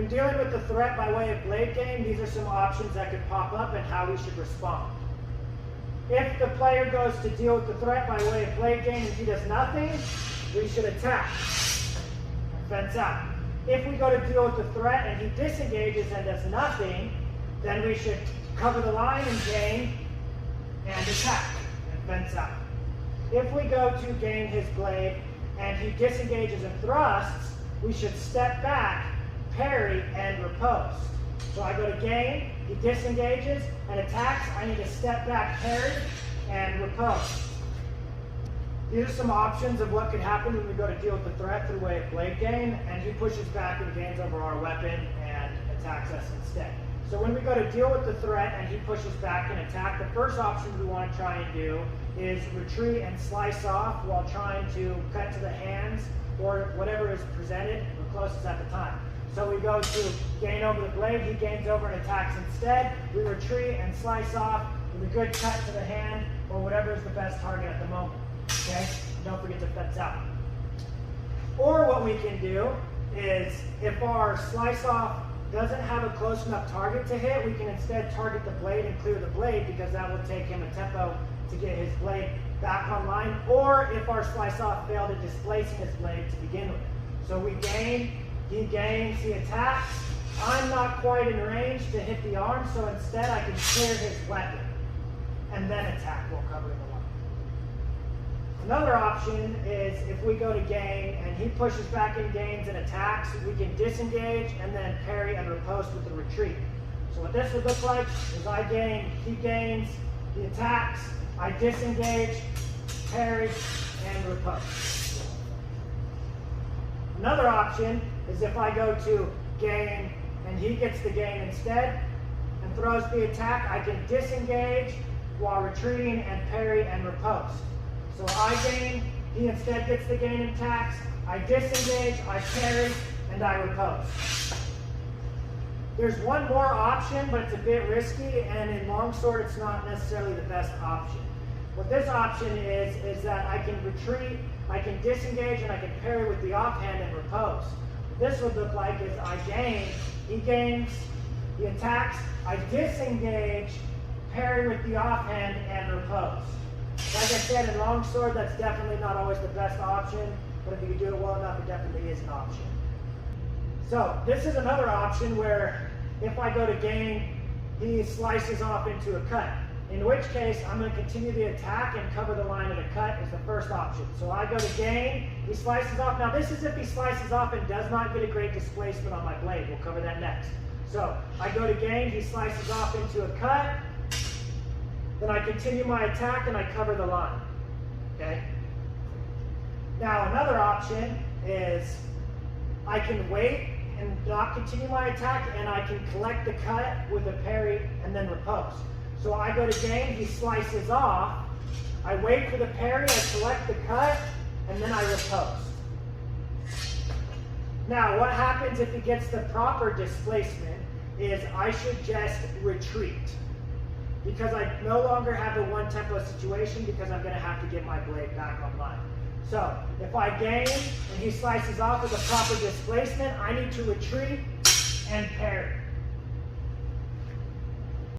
When dealing with the threat by way of blade gain, these are some options that could pop up and how we should respond. If the player goes to deal with the threat by way of blade gain and he does nothing, we should attack and fence out. If we go to deal with the threat and he disengages and does nothing, then we should cover the line and gain and attack and fence out. If we go to gain his blade and he disengages and thrusts, we should step back, parry, and riposte. So I go to gain, he disengages and attacks. I need to step back, parry, and riposte. These are some options of what could happen when we go to deal with the threat through way of blade gain, and he pushes back and gains over our weapon and attacks us instead. So when we go to deal with the threat and he pushes back and attack, the first option we want to try and do is retreat and slice off while trying to cut to the hands or whatever is presented or closest at the time. So we go to gain over the blade, he gains over and attacks instead. We retreat and slice off with a good cut to the hand or whatever is the best target at the moment. Okay? Don't forget to fence out. Or what we can do is, if our slice off doesn't have a close enough target to hit, we can instead target the blade and clear the blade, because that will take him a tempo to get his blade back online. Or if our slice off failed at displacing his blade to begin with. So we gain, he gains, he attacks. I'm not quite in range to hit the arm, so instead I can clear his weapon and then attack while covering the line. Another option is if we go to gain and he pushes back and gains and attacks, we can disengage and then parry and riposte with the retreat. So what this would look like is I gain, he gains, he attacks, I disengage, parry, and riposte. Another option is if I go to gain and he gets the gain instead and throws the attack, I can disengage while retreating and parry and riposte. So I gain, he instead gets the gain and attacks, I disengage, I parry, and I riposte. There's one more option, but it's a bit risky, and in longsword it's not necessarily the best option. What this option is that I can retreat, I can disengage, and I can parry with the offhand and riposte. What this would look like is I gain, he gains, he attacks, I disengage, parry with the offhand, and riposte. Like I said, in longsword, that's definitely not always the best option, but if you can do it well enough, it definitely is an option. So this is another option where if I go to gain, he slices off into a cut. In which case, I'm going to continue the attack and cover the line of the cut is the first option. So I go to gain, he slices off. Now this is if he slices off and does not get a great displacement on my blade. We'll cover that next. So I go to gain, he slices off into a cut. Then I continue my attack and I cover the line. Okay? Now another option is I can wait and not continue my attack, and I can collect the cut with a parry and then riposte. So I go to gain, he slices off, I wait for the parry, I collect the cut, and then I riposte. Now what happens if he gets the proper displacement is I should just retreat, because I no longer have a one tempo situation, because I'm going to have to get my blade back online. So if I gain and he slices off with a proper displacement, I need to retreat and parry.